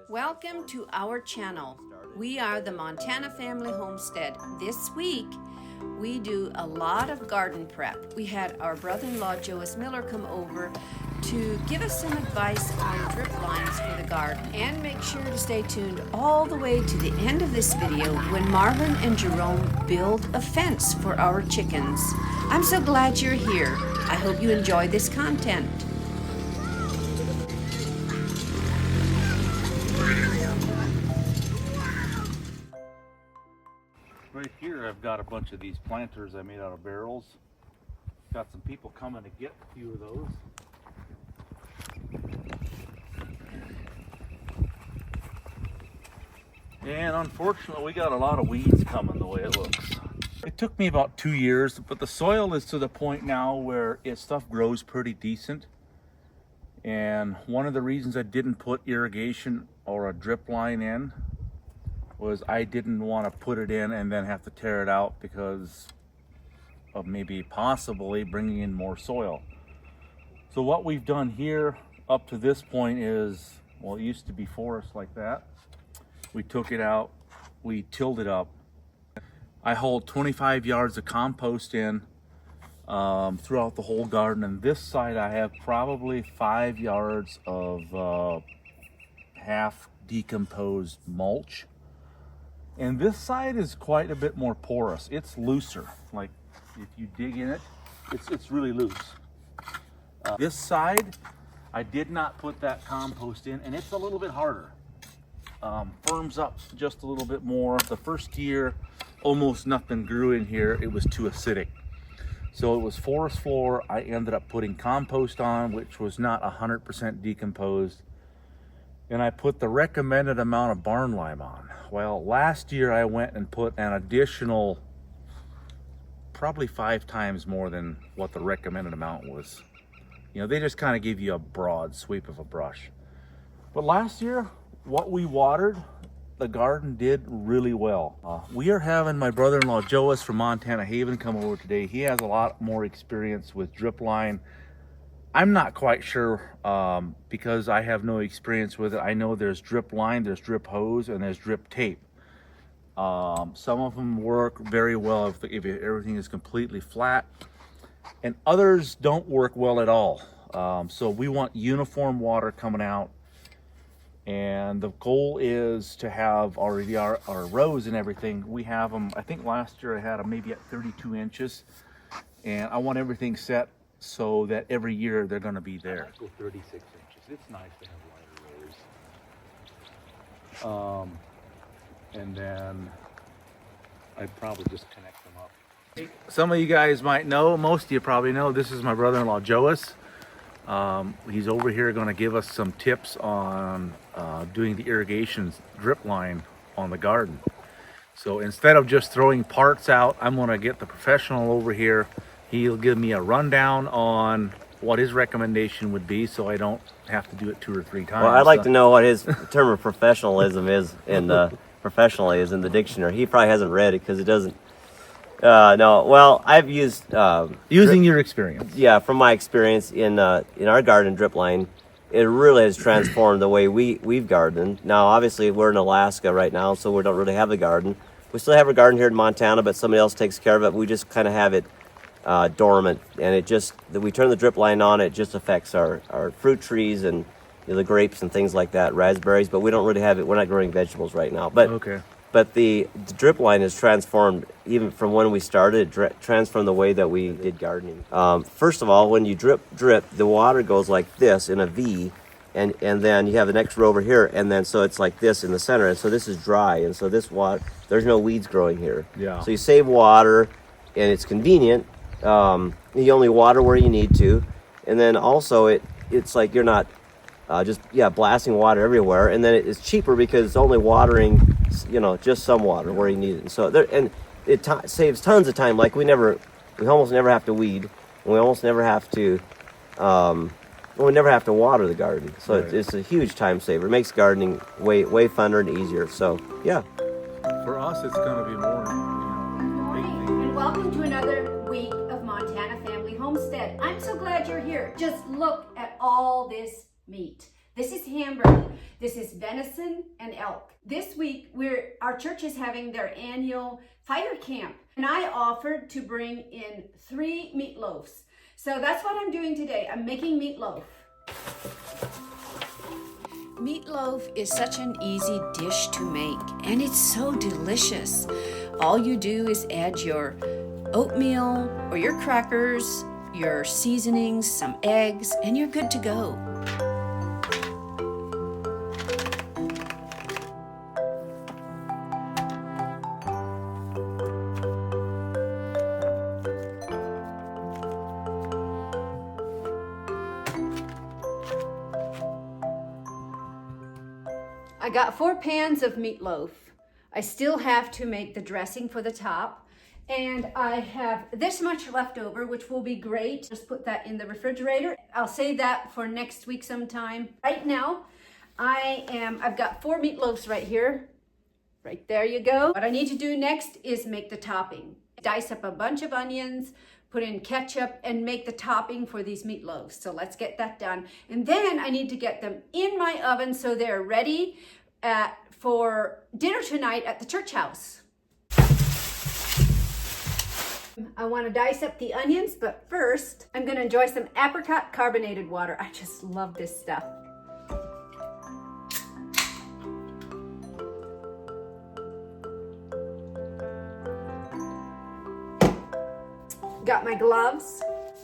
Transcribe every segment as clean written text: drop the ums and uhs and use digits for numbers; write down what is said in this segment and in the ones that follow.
Welcome to our channel. We are the Montana Family Homestead. This week, we do a lot of garden prep. We had our brother-in-law, Joas Miller, come over to give us some advice on drip lines for the garden. And make sure to stay tuned all the way to the end of this video when Marvin and Jerome build a fence for our chickens. I'm so glad you're here. I hope you enjoy this content. Right here I've got a bunch of these planters I made out of barrels. Got some people coming to get a few of those. And unfortunately we got a lot of weeds coming the way it looks. It took me about 2 years, but the soil is to the point now where stuff grows pretty decent. And one of the reasons I didn't put irrigation or a drip line in was I didn't want to put it in and then have to tear it out because of maybe possibly bringing in more soil. So what we've done here up to this point is, well, it used to be forest like that. We took it out, we tilled it up. I hauled 25 yards of compost in throughout the whole garden, and this side I have probably 5 yards of half decomposed mulch. And this side is quite a bit more porous. It's looser. Like if you dig in it, it's really loose. This side, I did not put that compost in, and it's a little bit harder. Firms up just a little bit more. The first year, almost nothing grew in here. It was too acidic. So it was forest floor. I ended up putting compost on, which was not 100% decomposed. And I put the recommended amount of barn lime on. Well, last year I went and put an additional, probably 5 times more than what the recommended amount was. You know, they just kind of give you a broad sweep of a brush. But last year, what we watered, the garden did really well. We are having my brother-in-law Joas from Montana Haven come over today. He has a lot more experience with drip line. I'm not quite sure because I have no experience with it. I know there's drip line, there's drip hose, and there's drip tape. Some of them work very well if everything is completely flat, and others don't work well at all. So we want uniform water coming out, and the goal is to have already our rows and everything. We have them, I think last year I had them maybe at 32 inches, and I want everything set so that every year they're going to be there. I like with 36 inches. It's nice to have lighter rows. And then I'd probably just connect them up. Some of you guys might know, most of you probably know, this is my brother-in-law Joas. He's over here going to give us some tips on doing the irrigation drip line on the garden. So instead of just throwing parts out, I'm going to get the professional over here. He'll give me a rundown on what his recommendation would be so I don't have to do it 2 or 3 times. Well, I'd like to know what his term of professionalism is professionally is in the dictionary. He probably hasn't read it because it doesn't. No, well, I've used... using your experience. Yeah, from my experience in our garden drip line, it really has transformed the way we've gardened. Now, obviously, we're in Alaska right now, so we don't really have a garden. We still have a garden here in Montana, but somebody else takes care of it. We just kind of have it dormant, and it just, we turn the drip line on, it just affects our fruit trees and the grapes and things like that, raspberries, but we don't really have it. We're not growing vegetables right now. But okay. But the drip line has transformed, even from when we started, transformed the way that we did gardening. First of all, when you drip, the water goes like this in a V, and then you have the next row over here, and then so it's like this in the center, and so this is dry, and so this water, there's no weeds growing here. Yeah. So you save water, and it's convenient. You only water where you need to, and then also it's like you're not blasting water everywhere, and then it's cheaper because it's only watering, just some water where you need it. And so it saves tons of time. Like we almost never have to weed, and we almost never have to water the garden. So right. It's a huge time saver. It makes gardening way funner and easier. So yeah. For us, it's going to be more. And welcome to another week of Montana Family Homestead. I'm so glad you're here. Just look at all this meat. This is hamburger. This is venison and elk. This week, our church is having their annual fire camp, and I offered to bring in 3 meatloaves. So that's what I'm doing today. I'm making meatloaf. Meatloaf is such an easy dish to make, and it's so delicious. All you do is add your oatmeal or your crackers, your seasonings, some eggs, and you're good to go. I got 4 pans of meatloaf. I still have to make the dressing for the top, and I have this much left over, which will be great. Just put that in the refrigerator. I'll save that for next week sometime. Right now, I've got 4 meatloaves right here. Right there you go. What I need to do next is make the topping. Dice up a bunch of onions, put in ketchup, and make the topping for these meatloaves. So let's get that done. And then I need to get them in my oven so they're ready for dinner tonight at the church house. I want to dice up the onions, but first I'm going to enjoy some apricot carbonated water. I just love this stuff. Got my gloves.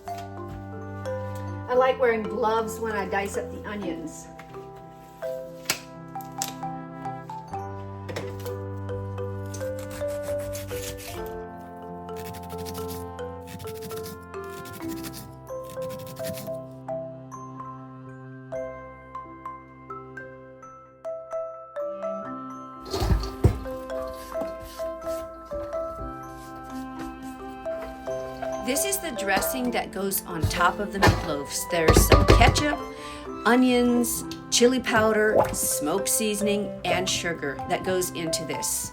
I like wearing gloves when I dice up the onions. This is the dressing that goes on top of the meatloaves. There's some ketchup, onions, chili powder, smoked seasoning, and sugar that goes into this.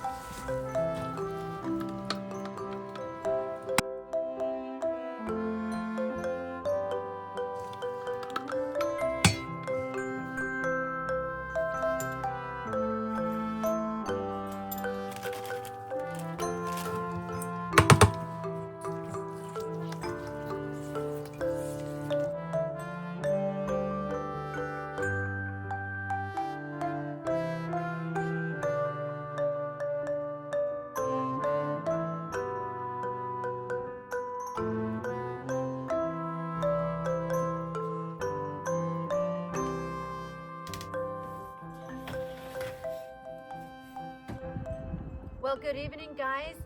Well, good evening, guys.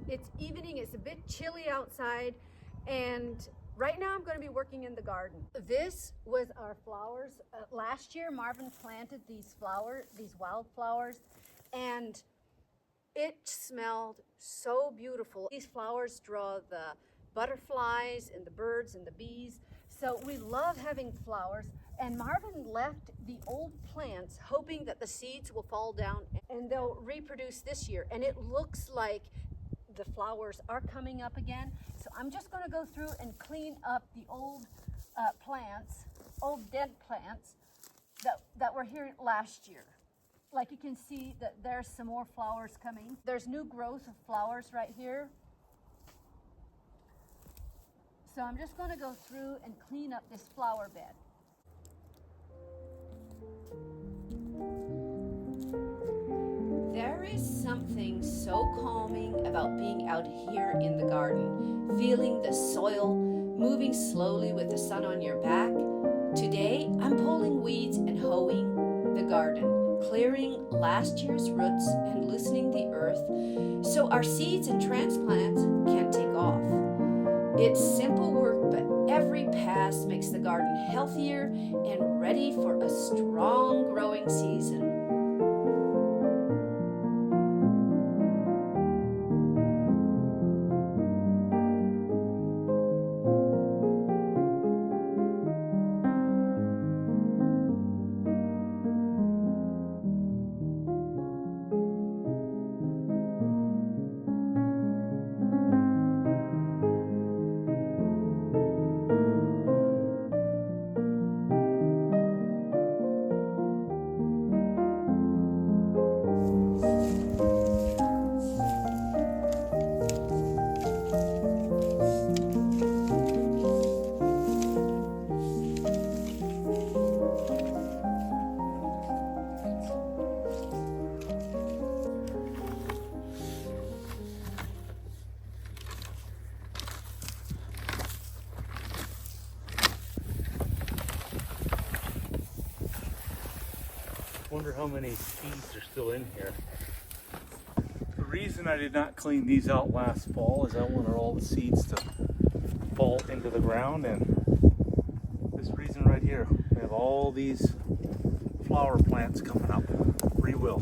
It's evening. It's a bit chilly outside, and right now I'm going to be working in the garden. This was our flowers. Last year, Marvin planted these wildflowers, and it smelled so beautiful. These flowers draw the butterflies and the birds and the bees, so we love having flowers. And Marvin left the old plants hoping that the seeds will fall down and they'll reproduce this year. And it looks like the flowers are coming up again. So I'm just going to go through and clean up the old plants, old dead plants that were here last year. Like you can see that there's some more flowers coming. There's new growth of flowers right here. So I'm just going to go through and clean up this flower bed. There is something so calming about being out here in the garden, feeling the soil, moving slowly with the sun on your back. Today, I'm pulling weeds and hoeing the garden, clearing last year's roots and loosening the earth so our seeds and transplants can take off. It's simple work, but every pass makes the garden healthier and ready for a strong growing season. Wonder how many seeds are still in here. The reason I did not clean these out last fall is I wanted all the seeds to fall into the ground, and this reason right here, we have all these flower plants coming up, free will,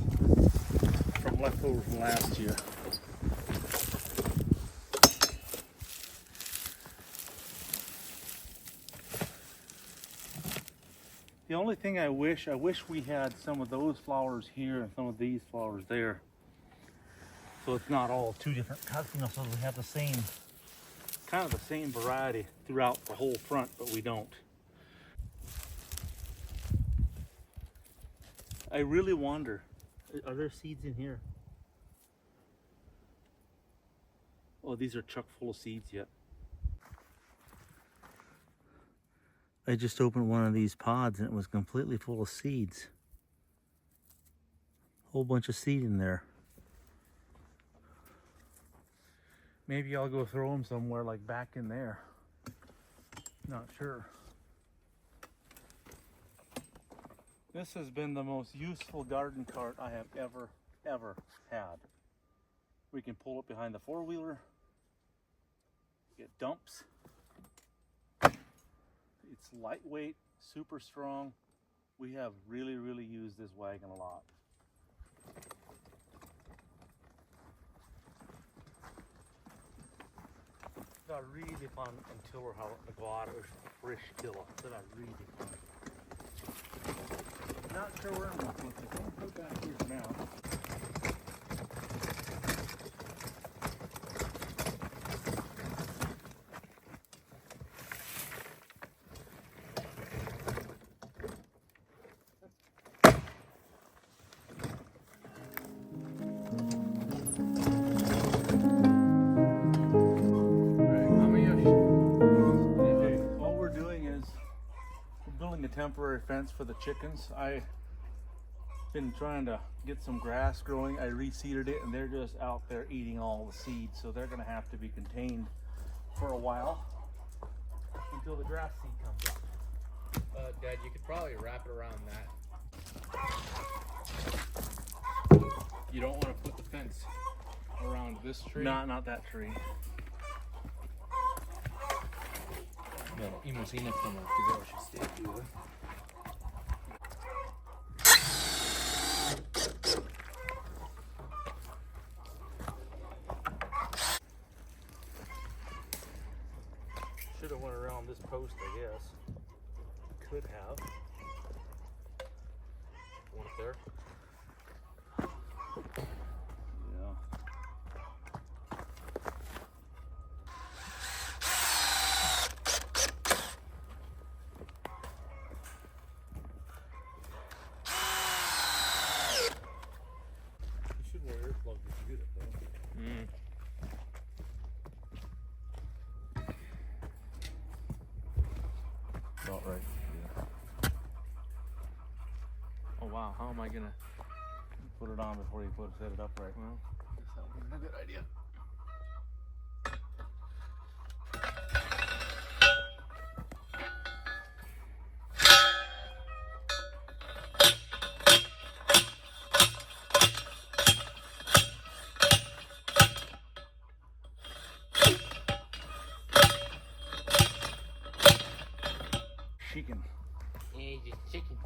from leftover from last year. The only thing I wish we had some of those flowers here and some of these flowers there. So it's not all two different cuts, you know, so we have the same, kind of the same variety throughout the whole front, but we don't. I really wonder, are there seeds in here? Oh, these are chock full of seeds yet. I just opened one of these pods and it was completely full of seeds. Whole bunch of seed in there. Maybe I'll go throw them somewhere, like back in there. Not sure. This has been the most useful garden cart I have ever had. We can pull it behind the four-wheeler, get dumps. It's lightweight, super strong. We have really used this wagon a lot. Det er really fun until we're out in the water, fresh killer. Det er really fun. Not sure where I'm going to put this. I'll put back here for now. Temporary fence for the chickens. I've been trying to get some grass growing. I reseeded it and they're just out there eating all the seeds, so they're gonna have to be contained for a while until the grass seed comes up. Dad, you could probably wrap it around that. You don't want to put the fence around this tree? Not that tree. No, imagina como que eu stay here. Should have went around this post, I guess. Could have. Want it there? Yeah. You should wear earplugs if you do that, though. Not right. Yeah. Oh wow, how am I gonna Put it on before you set it up right. well I guess that wasn't a good idea. Chicken. Yeah, just chicken.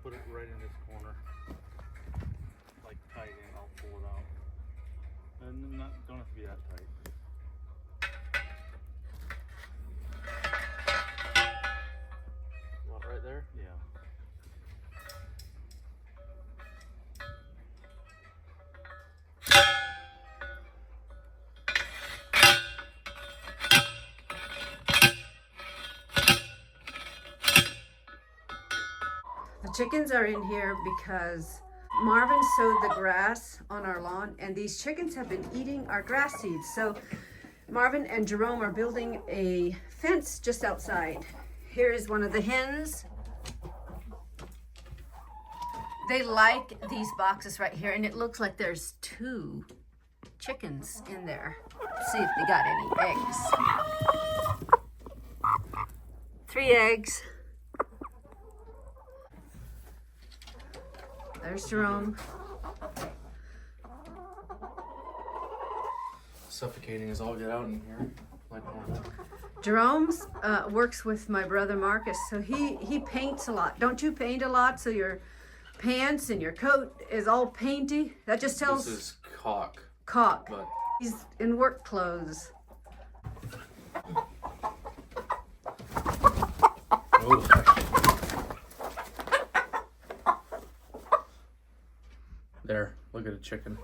Put it right in this corner. Like tight in, I'll pull it out. And don't have to be that tight. Want right there? Yeah. The chickens are in here because Marvin sowed the grass on our lawn and these chickens have been eating our grass seeds. So Marvin and Jerome are building a fence just outside. Here is one of the hens. They like these boxes right here, and it looks like there's 2 chickens in there. Let's see if they got any eggs. 3 eggs. There's Jerome. Suffocating as all get out in here, like normal. Jerome's works with my brother Marcus, so he paints a lot. Don't you paint a lot so your pants and your coat is all painty? That just tells... This is caulk. Caulk. But He's in work clothes. oh. There, look at a chicken.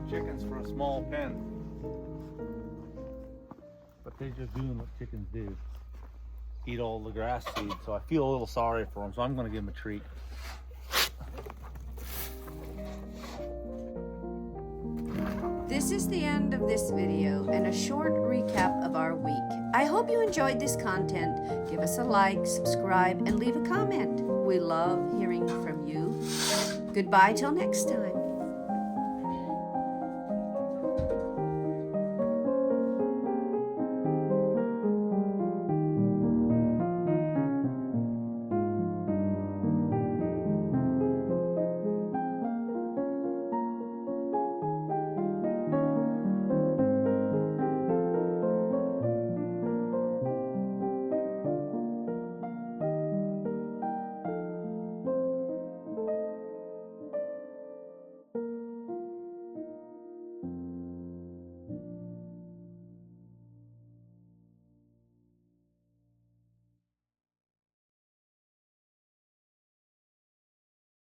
Chickens for a small pen, but they're just doing what chickens do, eat all the grass seed. So I feel a little sorry for them, so I'm going to give them a treat. This is the end of this video and a short recap of our week. I hope you enjoyed this content. Give us a like, subscribe, and leave a comment. We love hearing from you. Goodbye till next time.